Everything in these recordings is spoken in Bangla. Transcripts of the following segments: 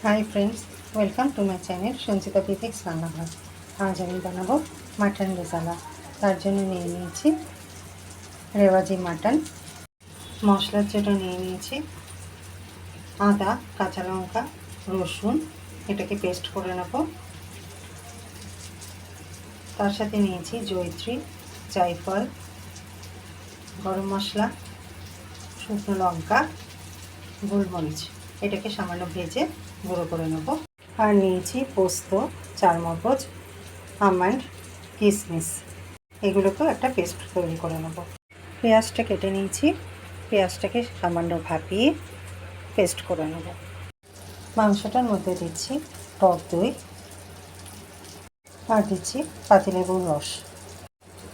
High friends, welcome to my channel Sanchita পিথিক্স রান্নাঘর। আজ আমি বানাবো মাটন রেজালা। তার জন্য নিয়ে নিয়েছি রেওয়াজি মাটন। মশলার জন্য নিয়ে নিয়েছি আদা, কাঁচা লঙ্কা, রসুন। এটাকে পেস্ট করে নেব। তার সাথে নিয়েছি জয়িত্রী, জায়ফল, গরম মশলা, শুকনো লঙ্কা, গোলমরিচ। এটাকে সামান্য ভেজে গুঁড়ো করে নেব। আর নিয়েছি পোস্ত, চারমগজ, আমন্ড, কিশমিশ। এগুলোকেও একটা পেস্ট তৈরি করে নেব। পেঁয়াজটা কেটে নিয়েছি, পেঁয়াজটাকে সামান্য ভাপিয়ে পেস্ট করে নেব। মাংসটার মধ্যে দিচ্ছি টক দই আর দিচ্ছি পাতিলেবুর রস।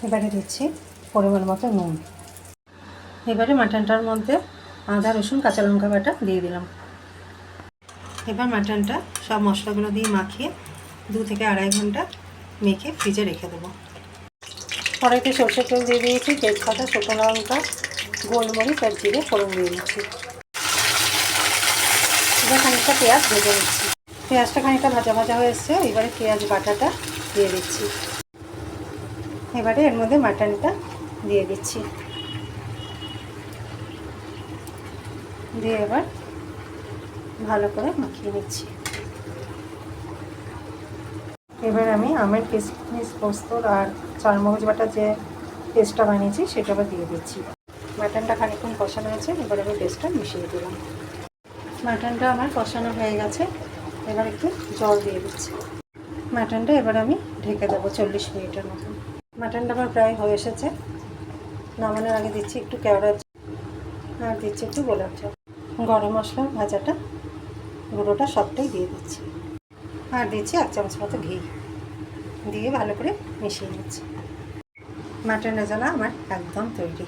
এবারে দিচ্ছি পরিমাণ মতো নুন। এবারে মাটনটার মধ্যে আদা, রসুন, কাঁচা লঙ্কা বাটা দিয়ে দিলাম। এবার মাটনটা সব মশলাগুলো দিয়ে মাখিয়ে 2 থেকে 2.5 ঘন্টা মেখে ফ্রিজে রেখে দেবো। কড়াইতে সরষের তেল দিয়ে দিয়েছি, তেজপাতা, শুকনো লঙ্কা, গোলমরিচ আর জিরে ফোড়ন দিয়ে দিচ্ছি। এবার খানিকটা পেঁয়াজ ভেজে নিচ্ছি। পেঁয়াজটা খানিকটা ভাজা ভাজা হয়ে এসছে, এবারে পেঁয়াজ বাটাটা দিয়ে দিচ্ছি। এবারে এর মধ্যে মাটনটা দিয়ে দিচ্ছি, দিয়ে এবার ভালো করে মাখিয়ে নিচ্ছি। এবার আমি আমন্ড, কিশমিশ, পোস্তর আর চারমগজ বাটা যে পেস্টটা বানিয়েছি সেটা আবার দিয়ে দিচ্ছি। মাটনটা খানিকক্ষণ কষানো হয়েছে, এবার আমি পেস্টটা মিশিয়ে দিলাম। মাটনটা আমার কষানো হয়ে গেছে, এবার একটু জল দিয়ে দিচ্ছি। মাটনটা এবার আমি ঢেকে দেবো 40 মিনিটের মতন। মাটনটা আমার প্রায় হয়ে এসেছে। নামানোর আগে দিচ্ছি একটু কেওড়া আর দিচ্ছি একটু গোলাপ জল। গরম মশলা ভাজাটা গুঁড়োটা সবটাই দিয়ে দিচ্ছি, আর দিচ্ছি 1 চামচ মতো ঘি। দিয়ে ভালো করে মিশিয়ে নিচ্ছি। মাটন রেজালা আমার একদম তৈরি।